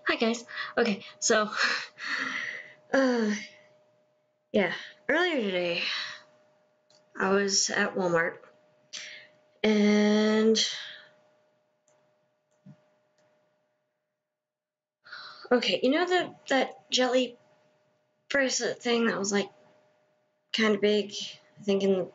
Hi guys. Okay, so yeah, earlier today I was at Walmart and okay, you know that jelly bracelet thing that was like kind of big, I think in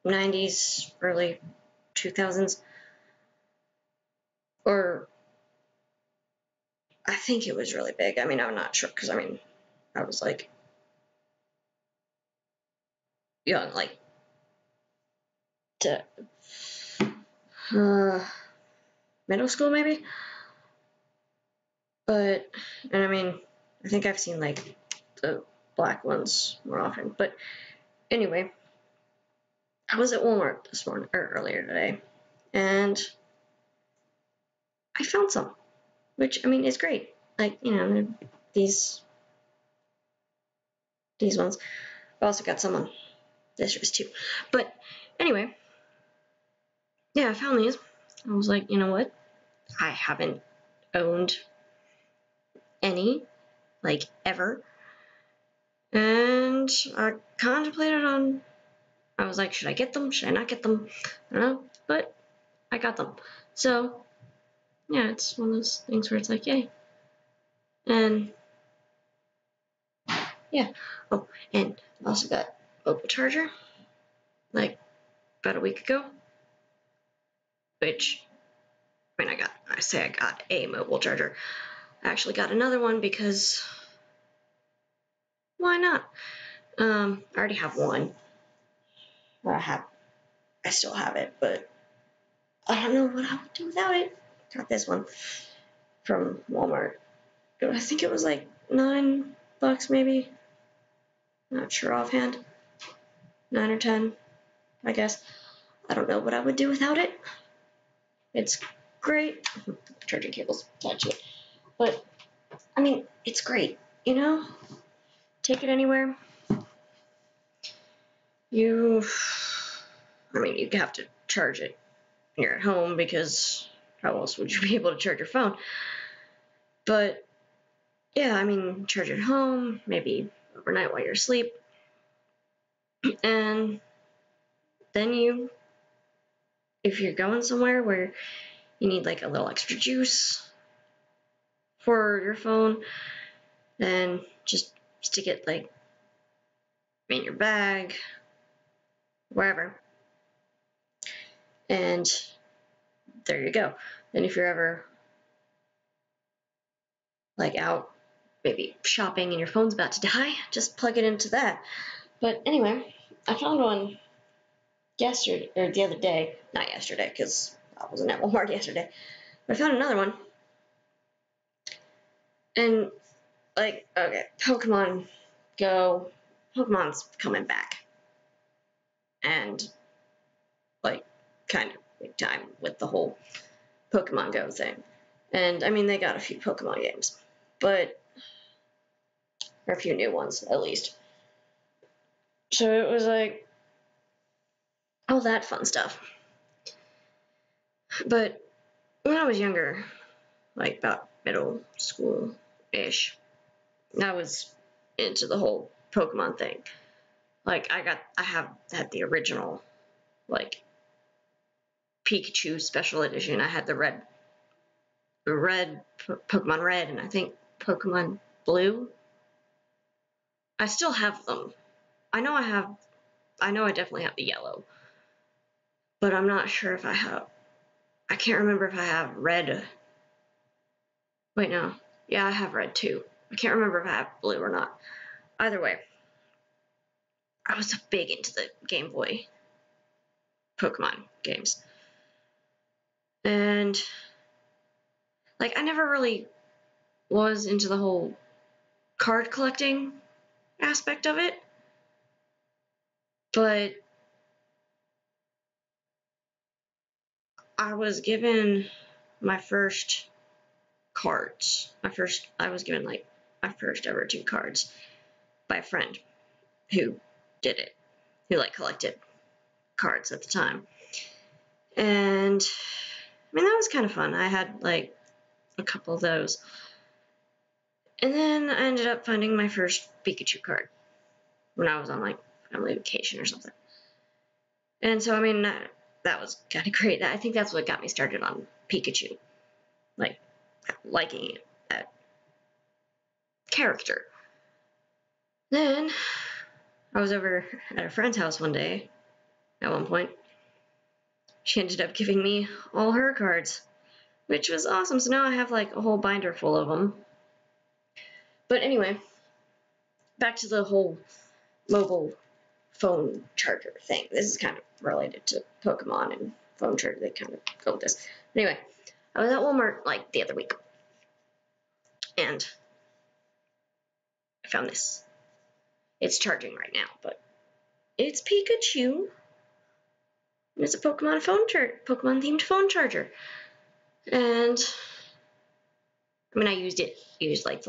the 90s, early 2000s, or I think it was really big. I mean, I'm not sure because I was like young, like to middle school maybe. But and I think I've seen like the black ones more often. But anyway, I was at Walmart this morning or earlier today, and I found some, which is great. Like these ones. I also got some on this yours too. But anyway, yeah, I found these. I was like, you know what? I haven't owned any like ever, and I contemplated on. I was like, should I get them? Should I not get them? I don't know, but I got them. So yeah, it's one of those things where it's like, yay. And yeah. Oh, and I also got a mobile charger, like about a week ago. Which I got a mobile charger. I actually got another one because why not? I already have one. I still have it, but I don't know what I would do without it. Got this one from Walmart. I think it was like $9 maybe. Not sure offhand. 9 or 10, I guess. I don't know what I would do without it. It's great. Charging cables attached to it. But, it's great, you know? Take it anywhere. You have to charge it when you're at home because how else would you be able to charge your phone? But, yeah, charge it at home, maybe overnight while you're asleep. And then if you're going somewhere where you need like a little extra juice for your phone, then just stick it like in your bag, wherever. And there you go. And if you're ever like out maybe shopping and your phone's about to die, just plug it into that. But anyway, I found one yesterday, or the other day, not yesterday because I wasn't at Walmart yesterday, but I found another one. And like, okay, Pokemon Go, Pokemon's coming back. And like kind of big time with the whole Pokemon Go thing. And they got a few Pokemon games, or a few new ones at least. So it was like all that fun stuff. But when I was younger, like about middle school-ish, I was into the whole Pokemon thing. Like I have had the original, like Pikachu special edition. I had the red Pokemon Red, and I think Pokemon Blue. I still have them. I know I definitely have the yellow, but I'm not sure if I can't remember if I have red. Wait, no. Yeah, I have red too. I can't remember if I have blue or not. Either way, I was big into the Game Boy Pokemon games. And like I never really was into the whole card collecting aspect of it. But I was given my first cards. I was given like my first ever 2 cards by a friend who did it, who like collected cards at the time. And that was kind of fun. I had like a couple of those. And then I ended up finding my first Pikachu card when I was on like family vacation or something. And so, I mean, that was kind of great. I think that's what got me started on Pikachu. Like, liking that character. Then, I was over at a friend's house one day, at one point. She ended up giving me all her cards, which was awesome. So now I have like a whole binder full of them. But anyway, back to the whole mobile phone charger thing. This is kind of related to Pokemon and phone charger. They kind of go with this. Anyway, I was at Walmart like the other week, and I found this. It's charging right now, but it's Pikachu. It's a Pokemon themed phone charger, and I mean, I used like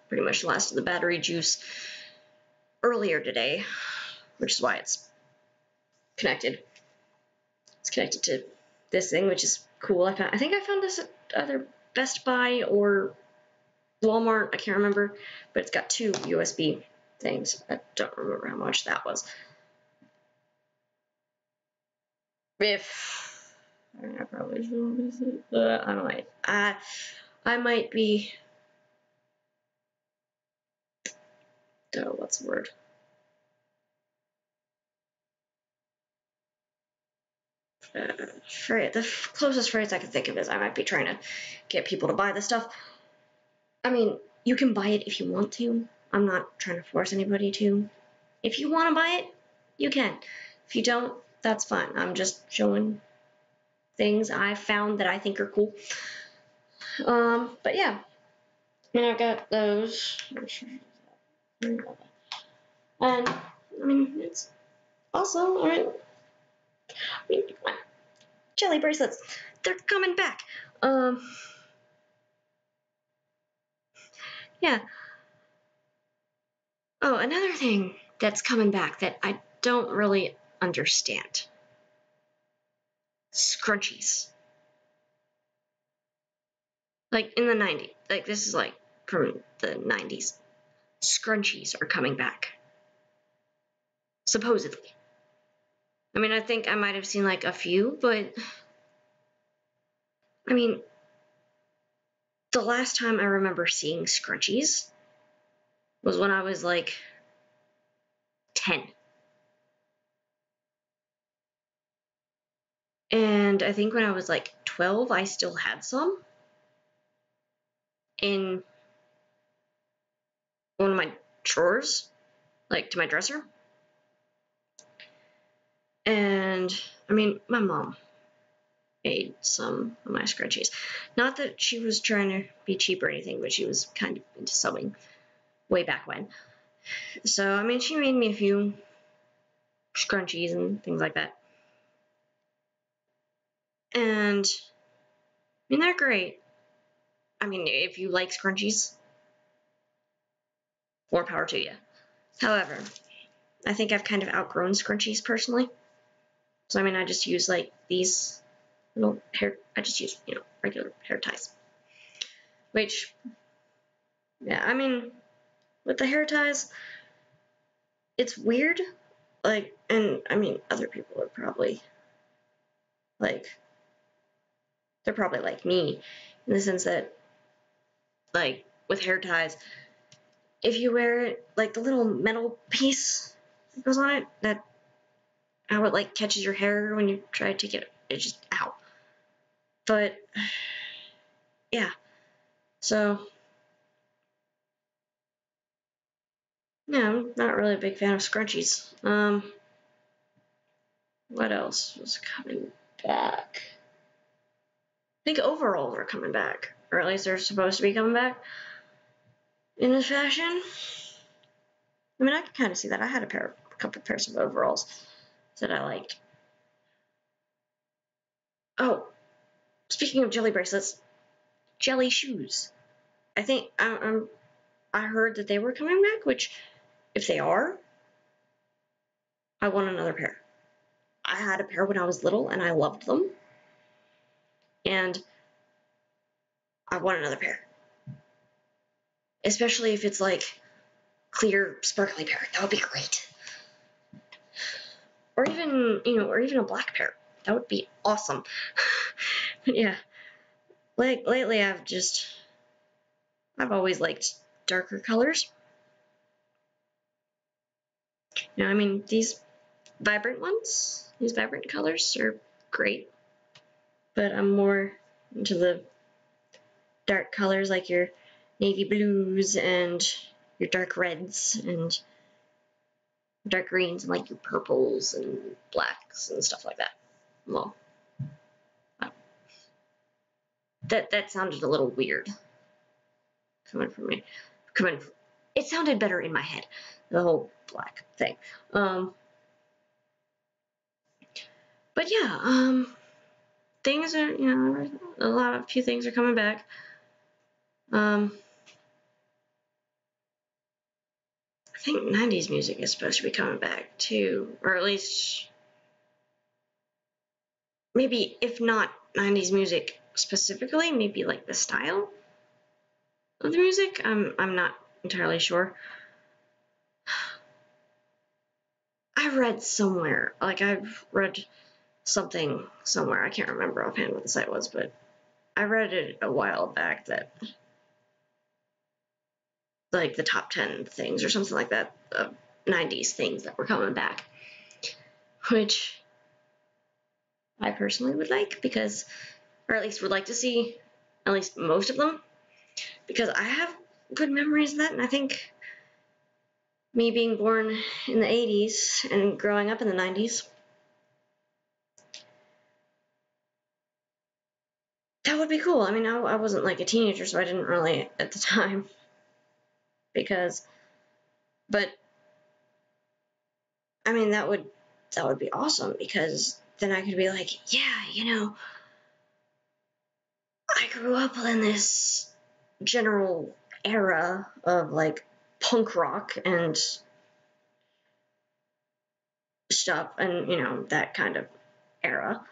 pretty much the last of the battery juice earlier today, which is why it's connected. It's connected to this thing, which is cool. I think I found this at either Best Buy or Walmart. I can't remember, but it's got 2 USB things. I don't remember how much that was. I probably shouldn't. I might be. What's the word? The closest phrase I can think of is I might be trying to get people to buy the stuff. I mean, you can buy it if you want to. I'm not trying to force anybody to. If you want to buy it, you can. If you don't, that's fine. I'm just showing things I found that I think are cool. But yeah. And I've got those. And, I mean, it's also, I mean, jelly bracelets. They're coming back. Yeah. Oh, another thing that's coming back that I don't really understand. Scrunchies. Like in the 90s. Like this is like from the 90s. Scrunchies are coming back. Supposedly. I mean, I think I might have seen like a few, but I mean, the last time I remember seeing scrunchies was when I was like 10. And I think when I was like 12, I still had some in one of my drawers, like to my dresser. And I mean, my mom made some of my scrunchies. Not that she was trying to be cheap or anything, but she was kind of into sewing way back when. So, I mean, she made me a few scrunchies and things like that. And, I mean, they're great. I mean, if you like scrunchies, more power to you. However, I think I've kind of outgrown scrunchies personally. So, I mean, I just use, like, these little I just use, regular hair ties. Which, yeah, I mean, with the hair ties, it's weird. Like, and, I mean, other people are probably, like, they're probably like me, in the sense that, like, with hair ties, if you wear it, like, the little metal piece that goes on it, that, how it, like, catches your hair when you try to take it, it's just, ow. But, yeah, so, yeah, I'm not really a big fan of scrunchies. What else was coming back? I think overalls are coming back, or at least they're supposed to be coming back in this fashion. I mean, I could kind of see that. I had a couple pairs of overalls that I liked. Oh, speaking of jelly bracelets, jelly shoes. I think I heard that they were coming back, which, if they are, I want another pair. I had a pair when I was little, and I loved them. And I want another pair. Especially if it's like clear, sparkly pair. That would be great. Or even, or even a black pair. That would be awesome. But yeah. Like, lately I've always liked darker colors. I mean, these vibrant colors are great. But I'm more into the dark colors like your navy blues and your dark reds and dark greens and like your purples and blacks and stuff like that. Well, that sounded a little weird coming from me. It sounded better in my head, the whole black thing. But yeah, things are, a few things are coming back. I think 90s music is supposed to be coming back too, or at least maybe if not 90s music specifically, maybe like the style of the music. I'm not entirely sure. I've read somewhere, I've read something somewhere, I can't remember offhand what the site was, but I read it a while back that like the top 10 things or something like that, 90s things that were coming back, which I personally would like, because, or at least would like to see at least most of them, because I have good memories of that, and I think me being born in the 80s and growing up in the 90s, that would be cool. I mean, I wasn't like a teenager, so I didn't really at the time, but I mean, that would be awesome, because then I could be like, yeah, I grew up in this general era of like punk rock and stuff, and that kind of era,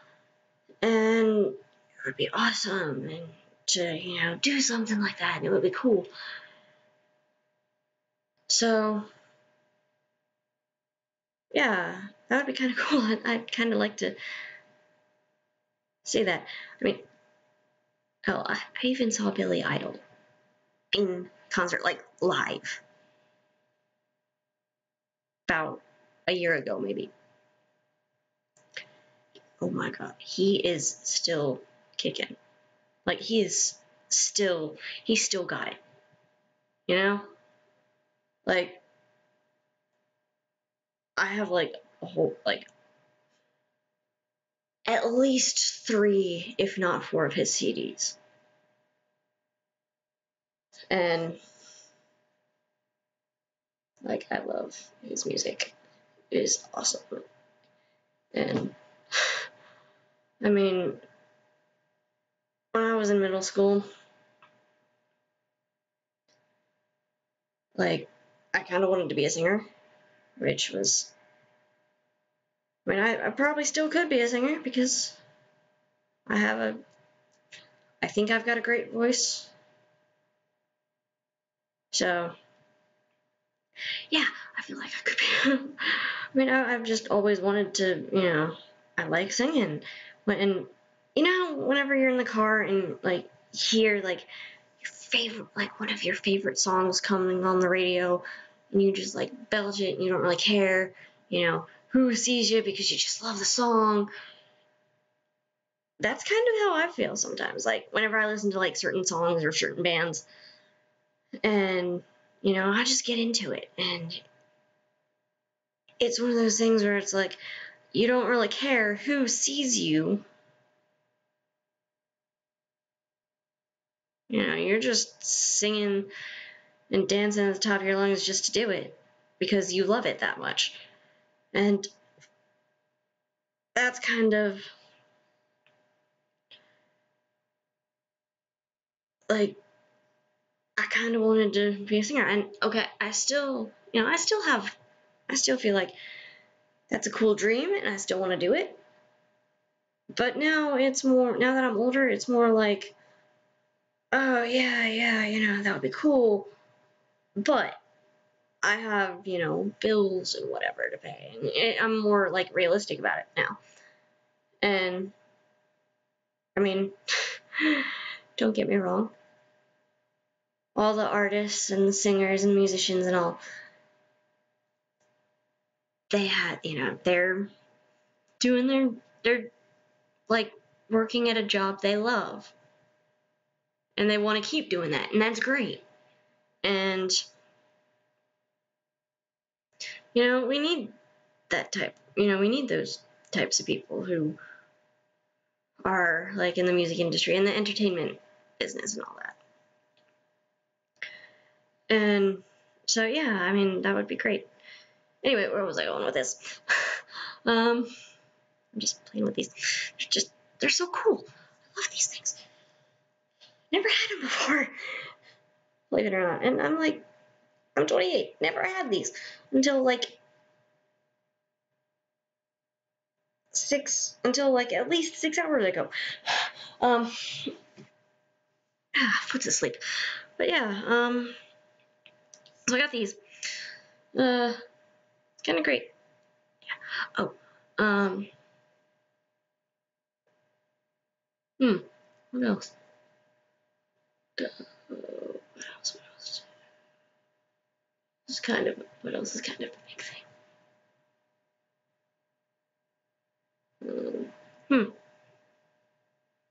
and it would be awesome, and to do something like that, and it would be cool. So yeah, that would be kind of cool. I'd kind of like to see that. I mean, hell, I even saw Billy Idol in concert, like live, about a year ago, maybe. Oh my god, he is still kicking. Like, he's still got it. Like, I have like a whole, like, at least 3, if not 4 of his CDs. And like, I love his music. It is awesome. And I mean, when I was in middle school, like, I kind of wanted to be a singer, which was, I mean, I probably still could be a singer, because I think I've got a great voice. So, yeah, I feel like I could be. I mean, I've just always wanted to, I like singing. And, whenever you're in the car and, like, hear, like, your favorite, like, one of your favorite songs coming on the radio, and you just, like, belch it, and you don't really care, who sees you, because you just love the song. That's kind of how I feel sometimes. Like, whenever I listen to, like, certain songs or certain bands, and, I just get into it, and it's one of those things where it's like, you don't really care who sees you. You're just singing and dancing at the top of your lungs just to do it, because you love it that much. And that's kind of like, I kind of wanted to be a singer. And okay, I still feel like that's a cool dream, and I still want to do it. But now that I'm older, it's more like, oh yeah, that would be cool. But I have, bills and whatever to pay. And I'm more like realistic about it now. And I mean, don't get me wrong. All the artists and singers and musicians and all, they had, they're they're like working at a job they love. And they want to keep doing that. And that's great. And, we need that type, we need those types of people who are like in the music industry and the entertainment business and all that. And so, yeah, I mean, that would be great. Anyway, where was I going with this? I'm just playing with these. They're so cool. I love these things. Never had them before, believe it or not. And I'm 28. Never had these until at least 6 hours ago. Puts to sleep. But yeah, so I got these. It's kind of great. Yeah. Oh, what else? What else? What else is kind of a big thing?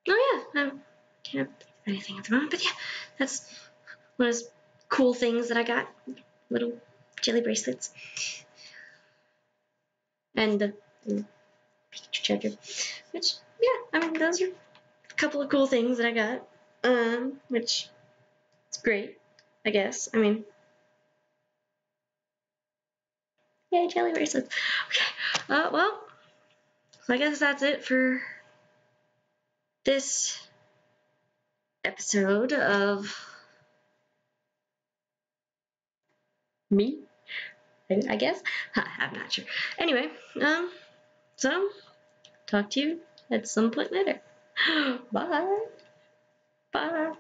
Oh yeah, I can't think of anything at the moment, but yeah, that's one of those cool things that I got. Little jelly bracelets. And the Pikachu charger. Which, yeah, I mean, those are a couple of cool things that I got. Which is great, I guess. I mean, yay, jelly bracelets. Okay, well, so I guess that's it for this episode of me, I guess. I'm not sure. Anyway, so talk to you at some point later. Bye. Bye.